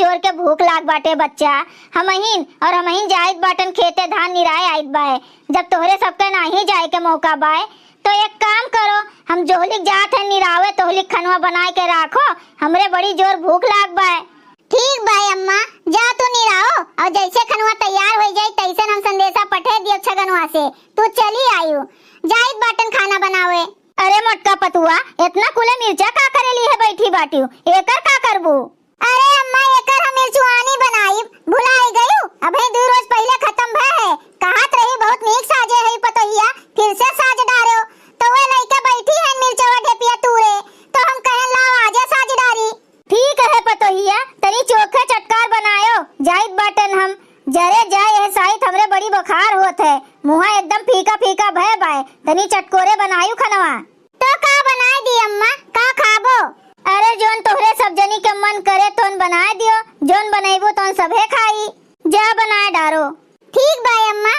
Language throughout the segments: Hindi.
जोर के भूख लाग बाटे बच्चा। हमहीन जाइत बाटन खेते धान निराए आइत बाए। जब तोहरे सबके नाही जाए के मौका बाए तो एक काम करो, हम जोहलिक जात है निरावे, तोहलिक खनवा बनाए के राखो, हमरे बड़ी जोर भूख लाग बाए। ठीक बाई अम्मा, जा तू निराओ और जैसे खनवा तैयार हो जाए तैसे हम संदेशा पठे दियो छगनवा से। तू चली आयु जाइत बाटन खाना बनावे। अरे मोटका पतुआ, इतना कुले मिर्चा का करेली है बैठी बाटियो, एकर का करबू? अरे अम्मा एकर हम मिर्चुआनी बनाई, भुलाई गयू। अबे 2 रोज पहले खत्म भय है। कहत रही बहुत नीक साजे है पतोहिया, फिर से साज डारो। तो वे लइका बैठी है मिर्चवा ढेपिया तूरे, तो हम कहे लाओ आजा साज डारी। ठीक है पतोहिया, तनी चोखे चटकार बनायो, जाइत बाटन हम। जरे जाए है साइत हमरे बड़ी बुखार होत है, मुंह एकदम फीका फीका भय बाय, तनी चटकोरे बनायू खनवा। तो का बनाए दी अम्मा, का खाबो? अरे जोन तोहरे सब जनी के मन करे तोन बनाए दियो, जोन बनाइबो तोन सबे खाई। जा बनाए डारो। ठीक बाय अम्मा।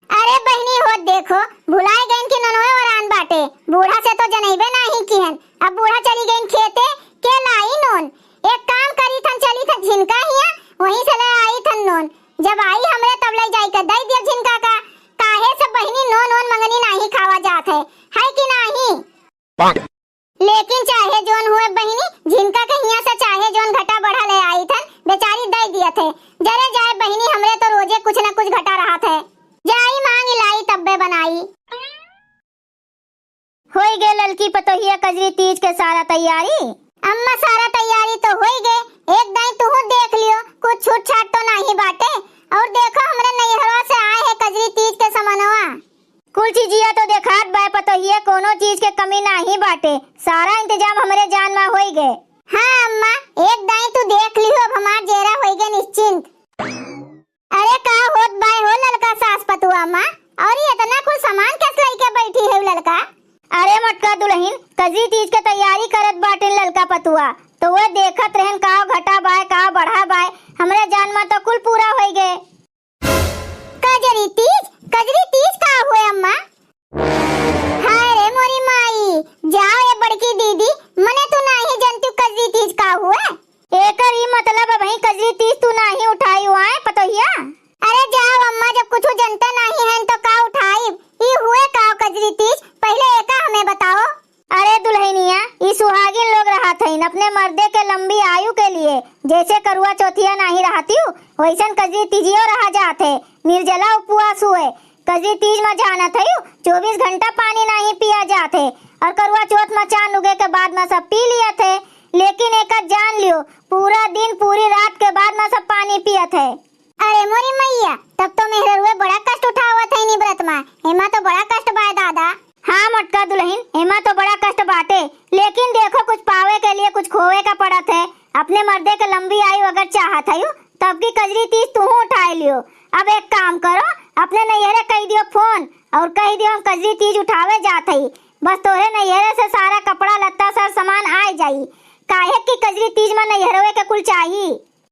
अरे बहनी होत देखो, भुलाए गईन कि ननोए वरान बाटे, बूढ़ा से तो जनइबे नहीं किहन। अब बूढ़ा चली गईन खेते, के लाई नोन। एक काम करी थन, चली थन झिनका हिया, वहीं से ले आई थन नोन। जब आई हमरे तब ले जाई के दई दिया झिनका का। काहे सब बहनी नोन मंगनी नहीं खावा जात है कि नहीं? लेकिन चाहे जोन हुए बहनी, झिनका के हिया से चाहे जोन घटा बढ़ा ले आई थन, बेचारी दई दिया थे। जरे जाए बहनी, हमरे तो रोजे कुछ न कुछ घटा रहा थे। जाई मांग लाई तब्बे बनाई। होई गे ललकी पतोहिया कजरी तीज के सारा तैयारी? अम्मा सारा तैयारी तो होई गे, एक दाई तू देख लियो, कुछ छूट छाट तो नहीं बाटे। और देखो हमरे नैहरवा से आए है कजरी तीज के समनवा। कुल चीजिया तो देखात बाय पतोहिया, कोनो चीज के कमी नहीं बाटे, सारा इंतजाम हमरे जान में होई गे। हाँ अम्मा, एक दाई तू देख लियो, अब हमार जेरा होई गे निश्चिंत। अरे का होत बाय हो ललका सास पतुआ माँ, और ये इतना कुल सामान कैसे लेके बैठी है ललका? अरे मटका दुल्हन, कजरी तीज के तैयारी करत बाटे ललका पतुआ, तो वो देखत रहन का घटा बाय का बढ़ा बाय, हमरे जान में तो कुल पूरा होई गे। कजरी तीज का हुए अम्मा? हाय रे मोरी माई, जाओ ये बड़की दीदी, मने तू नहीं जानती कजरी तीज का हुए। एकर ही मतलब है भाई कजरी तीज तू नहीं उठाई हुआ है पतोहिया? अरे जाओ अम्मा, जब कुछ जानते नहीं हैं तो का उठाई। ये हुए का कजरी तीज, पहले एका हमें बताओ। अरे दुल्हनिया, ये सुहागिन लोग रहत हैं अपने मर्दे के लंबी आयु के लिए, जैसे करुआ चौथिया नहीं रहती हूँ वैसन कजरी तीजियो रहा जाते, निर्जला उपवास हुए। कजरी तीज में जानत है 24 घंटा पानी नहीं पिया जाते, और करुआ चौथ में चांद उगे के बाद में सब पी लिया थे। लेकिन एक जान लियो, पूरा दिन पूरी रात के बाद में सब पानी पिया थे। अरे मोरी मैया, तब तो मेरे रुए बड़ा कष्ट उठावत है निव्रत में, एमा तो बड़ा कष्ट बाय दादा। हाँ मटका दुल्हन, एमा तो बड़ा कष्ट बाटे, लेकिन देखो कुछ पावे के लिए कुछ खोवे का पड़त है। अपने मर्दे के लंबी आयु अगर चाहत है तब की कजरी तीज तू उठा लियो। अब एक काम करो, अपने नैहरे कह दियो फोन और कह दियो हम कजरी तीज उठावे जात हई, बस तोरे नैहरे से सारा कपड़ा लत्ता सब सामान आ जाई। काहे की कजरी तीज में नैहरवे के कुल चाहिए।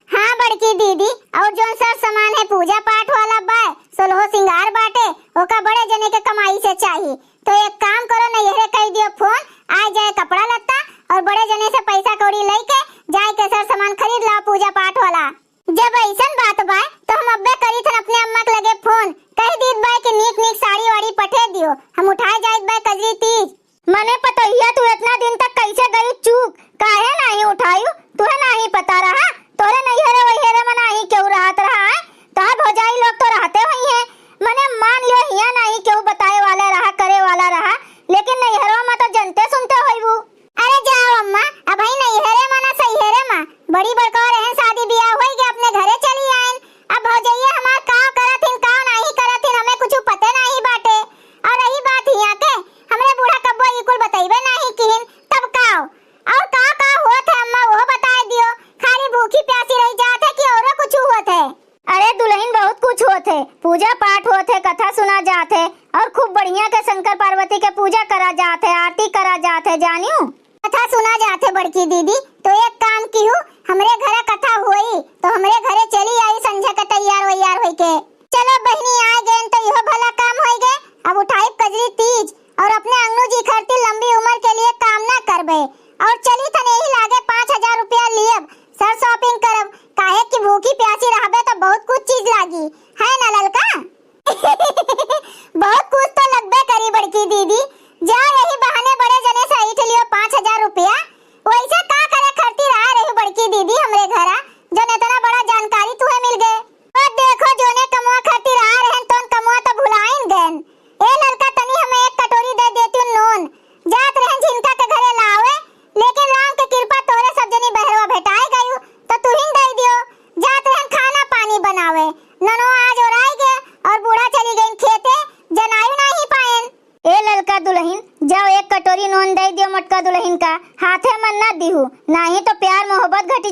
हाँ बड़की दीदी, और जो सब सामान है पूजा पाठ वाला बाय, सोलहो सिंगार बाटे, ओका बड़े जने के कमाई से चाहिए। तो एक काम करो, नैहरे कह दियो फोन, आ जाए कपड़ा लत्ता और बड़े जने से पैसा कौड़ी लेके जाए के सब सामान खरीद ला पूजा पाठ वाला। जब ऐसन बात बाय तो हम अब्बे करी थन अपने अम्मा के लगे फोन, कह दीद बाय कि नीक नीक साड़ी वाड़ी पठे दियो, हम उठाए जाइत बाय कजरी तीज। मने पतोहिया तू इतना दिन तक कैसे गई चूक, काहे नहीं उठायू? तुहे नहीं पता रहा तोरे नैहरे वैहरे में नहीं क्यों रहत रहा है? तार भौजाई लोग तो रहते हुई हैं, मने मान लियो हिया नहीं क्यों बताए वाला रहा करे वाला रहा, लेकिन नैहरों में तो जनते सुनते होइबू। अरे जाओ अम्मा, अब ही नैहरे में ना सहीहरे में बड़ी बड़का रहन शादी ब्याह होई के अपने घरे चली आएन। अब भौजैया हमार का करथिन का नहीं करथिन हमें कुछ पता नहीं बाटे। और रही बात हिया के, हमरे बूढ़ा कब्बो ई कुल बताइबे नहीं किहिन, तब का और का होत है अम्मा वो बता दियो। खाली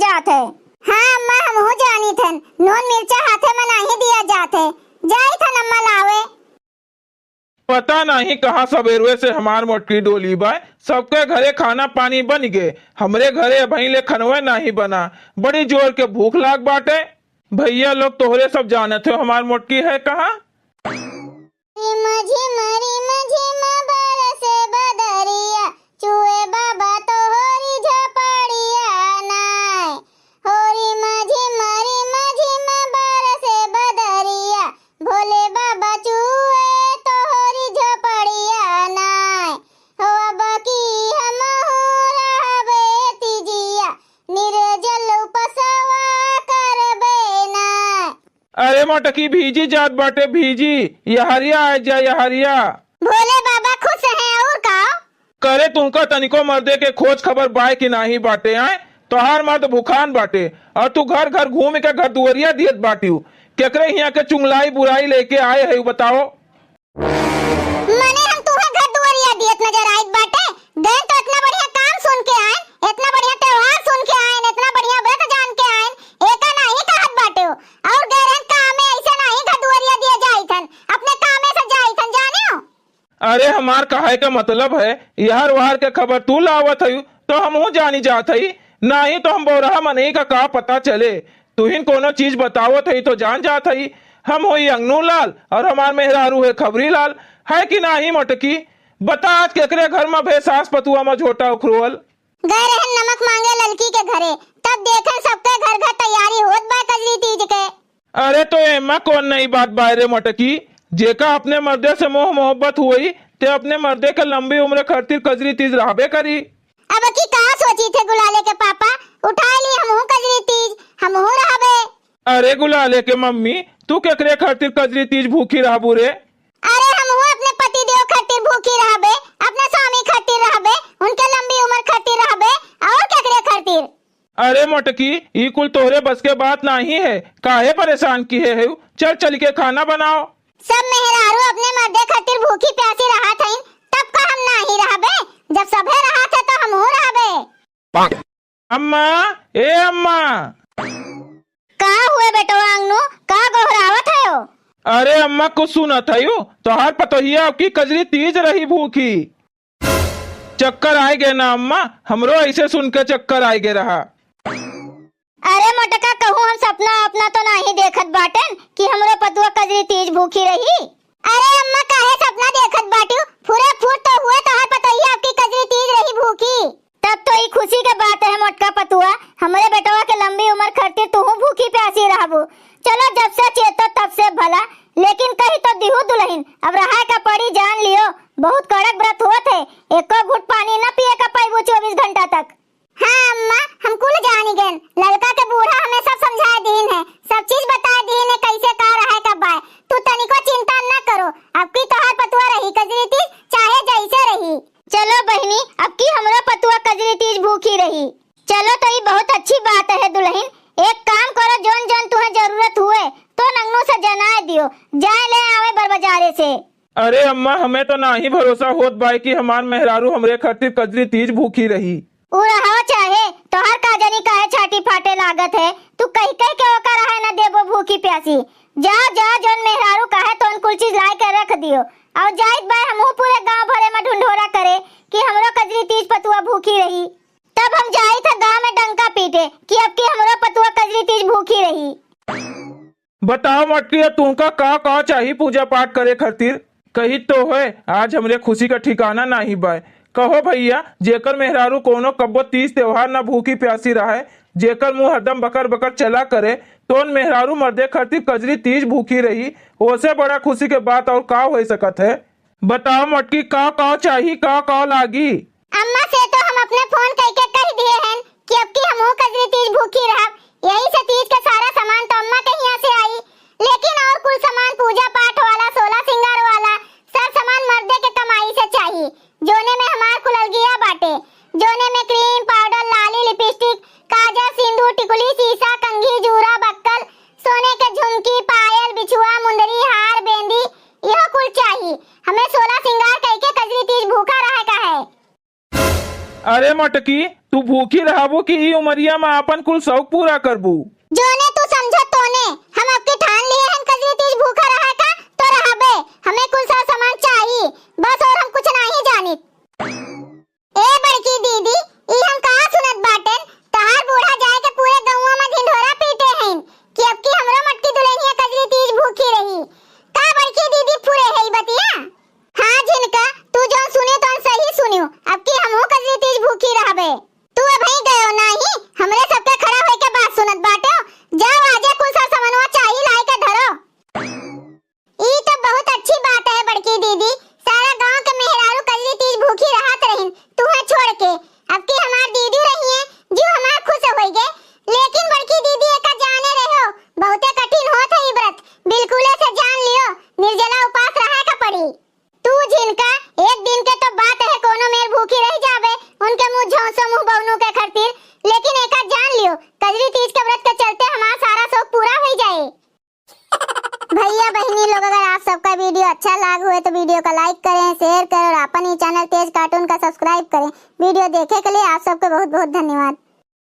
जात है। हाँ अम्मा हमहू जानी थन, नून मिर्चा हाथे में नहीं दिया जात है। जाई थन अम्मा लावे। पता नहीं कहाँ सवेरे से हमार मोटकी डोली बाय, सबके घरे खाना पानी बन गए, हमरे घरे अभी ले खनवे नहीं बना। बड़ी जोर के भूख लाग बाटे। भैया लोग तोहरे सब जानत हो हमार मोटकी है कहाँ। चुए बाबा तोहरी झपड़िया नाय, होरी माझी मारी माझी माँ बरसे बदरिया, भोले बाबा चुए तोहरी झपड़िया नाय, हो अब की हम रहबे तिजिया, निर्जल उपसवा करबे नाय। अरे मोटकी भीजी जात बाटे भीजी, यहरिया आ जा यहरिया। भोले बाबा खुश हैं और का करे तुमका तनिको मर्दे के खोज खबर बाय कि नहीं बाटे आए। तोहार मर्द भूखान बाटे और तू घर घर घूम के घर दुवरिया दियत बाटी। केकरे यहाँ के चुंगलाई बुराई लेके आए है बताओ। मने हम तुहे घर दुवरिया दियत नजर आइत बाटे। गए तो इतना बढ़िया काम सुन के आए, इतना बढ़िया त्योहार सुन के आए, इतना बढ़िया व्रत जान के आए, एका नहीं कहत बाटे हो। और गए रहन काम में ऐसे नहीं घर दुवरिया दिया जाइथन, अपने काम में से जाइथन जाने हो। अरे हमार कहे का मतलब है यार वार के खबर तू लावत है तो हम जानी जात है, नहीं तो हम बोरहा मनई का पता चले। तुहिन कोनो चीज बतावत है तो जान जात है। हम हो अंगनू लाल और हमार मेहरारू है खबरी लाल, है कि नहीं मोटकी। बता आज केकरे घर में भे सास पतुआ में झोटा उखरुअल। गए रहन नमक मांगे ललकी के घरे, तब देखन सबके घर घर तैयारी होत बा कजरी तीज के। अरे तो एमा कौन नई बात बायरे मोटकी, जेका अपने मर्दे से मोह मोहब्बत हुई ते अपने मर्दे के लंबी उम्र खातिर कजरी तीज रहबे करी। अब की का सोची थे गुलाले के पापा, उठा ली हमहू कजरी तीज, हमहू रहबे। अरे गुलाले के मम्मी तू केकरे खातिर कजरी तीज भूखी रहबू रे। अरे हमहू अपने पति देव खातिर भूखी रहबे, अपने स्वामी खातिर रहबे, उनके लंबी उम्र खातिर रहबे, और केकरे खातिर। अरे मोटकी ई कुल तोहरे बस के बात नहीं है, काहे परेशान किए है। चल चल के खाना बनाओ। सब मेहरारू अपने मर्दे खातिर भूखी प्यासी रहा थईन, तब का हम नहीं रहबे। जब सभे रहा थे तो हमहू रहबे। अम्मा ए अम्मा। का हुए बेटवा अंगनू, का गोहरावत है हो। अरे अम्मा कुछ सुनत है तोहार पतोहिया आपकी कजरी तीज रही भूखी। चक्कर आए गए ना अम्मा, हमरो ऐसे सुन के चक्कर आए गए रहा। अरे मोटका कहूँ हम सपना अपना तो नहीं देखत बाटन कि हमरो पतुआ कजरी तीज भूखी रही। अरे अम्मा काहे सपना देखत बाटू, पूरे फूट तो हुए तोहार पतोहिया आपकी कजरी तीज रही भूखी। तब तो ये खुशी के बात है मोटका पतुआ, हमारे बेटवा के लंबी उम्र खातिर तू भूखी प्यासी रहबू। चलो जब से चेतो तब से भला, लेकिन कहीं तो दिहू दुल्हन अब रहा का पड़ी जान लियो। बहुत कड़क व्रत हुआ थे, एको घुट पानी न पिए का पाइबू 24 घंटा तक। हाँ अम्मा हम कुल जानी गए, लड़का के बूढ़ा हमें सब समझा दीन है, सब चीज बता दीन है कैसे का रहा कब आए। तू तनिको चिंता न करो, अब की तोहार पतुआ रही कजरी तीज चाहे जैसे रही। चलो बहनी अब की हमरा पतुआ कजरी तीज भूखी रही। चलो तो ये बहुत अच्छी बात है दुल्हन, एक काम करो जोन जोन तुम्हें जरूरत हुए तो नंगनू से जनाए दियो, जाए ले आवे बर बाजारे से। अरे अम्मा हमें तो ना ही भरोसा होत बाई कि हमार मेहरारू हमरे खातिर कजरी तीज भूखी रही। रहा चाहे तोहर का जनी काहे छाटी फाटे लागत है, तू कहीं कहीं के ओका रहे न देबो भूखी प्यासी। जा जा जोन मेहरारू काहे तो कुल चीज ला के रख दियो, और जाइत बाय हमहू पूरे गांव भरे में ढुंढोरा करे कि हमरो कजरी तीज पतुआ भूखी रही। तब हम जाई था गांव में डंका पीटे कि अब की हमरो पतुआ कजरी तीज भूखी रही। बताओ मटकी तुमका का चाहिए पूजा पाठ करे खातिर। कही तो है आज हमरे खुशी का ठिकाना नहीं बाय। कहो भैया जेकर मेहरारू कोनो कब्बो तीज त्योहार ना भूखी प्यासी रहे, जेकर मुंह हरदम बकर बकर चला करे, तो मेहरारू मर्दे खातिर कजरी तीज भूखी रही, ओसे बड़ा खुशी के बात और का हो सकत है। बताओ मटकी का चाहिए का लागी। अम्मा से तो हम अपने फोन करके कह दिए हैं कि अब की हमहू कजरी तीज भूखी रहब, यही से तीज का सारा सामान तो अम्मा के यहाँ से आई, लेकिन और कुल सामान पूजा पाठ वाला 16 सिंगार वाला सब सामान मर्दे के कमाई से चाहिए। जोने में हमार कुललगिया बाटे, जोने में क्रीम पाउडर लाली लिपस्टिक काजल सिंदूर टिकुली सीसा कंघी जूरा बक्कल सोने के झुमकी पायल बिछुआ मुंदरी हार बेंदी यह कुल चाहिए। हमें 16 सिंगार करके कजरी तीज भूखा रहे का है। अरे मटकी तू भूखी रहबू कि ई उमरिया में अपन कुल शौक पूरा करबू? जोने तू समझो तोने, हम अब के ठान लिए हम कजरी तीज भूखा रहा का तो रहबे, हमें कुल सा सामान चाहिए बस, और हम कुछ नहीं जानित। ए बड़की दीदी, ई हम कहा सुनत बाटेन, तहार बूढ़ा जाए के पूरे गौवा में ढिंढोरा पीटे हैं कि अब की हमरो मटकी दुल्हनिया कजरी तीज भूखी रही। का बड़की दीदी पूरे है बतिया? हां झिनका, तू जो सुने तो सही सुनियो, अब की हमहू कजरी तीज भूखी रहबे। तू अभी गयो नहीं, हमरे सबके खड़ा होए के बात सुनत बाटे, जाओ आजे कुल सा सामानवा चाहिए लाई के धरो। ई तो बहुत अच्छी बात है बड़की दीदी, सारा गांव के मेहरारू कजरी तीज भूखी रहत रहिन तुहे छोड़ के, अब की हमार दीदी रही है जो हमार खुश होई गे। लेकिन बड़की दीदी एका जाने रहो, बहुते कठिन होत है ई व्रत, बिल्कुल से जान लियो, निर्जला उपास रहा का पड़ी। तू झिनका, एक दिन के तो बात है, कोनो मेर भूखी रह जावे उनके मुंह झौंसो मुंह बवनों के खातिर, लेकिन एका जान लियो कजरी तीज के व्रत के चलते हमारा सारा शौक पूरा हो जाए। भैया बहनी लोग, अगर आप सबका वीडियो अच्छा लगा हुए तो वीडियो को लाइक करें, शेयर करें और अपन ही चैनल तेज कार्टून का सब्सक्राइब करें। वीडियो देखे के लिए आप सबको बहुत बहुत धन्यवाद।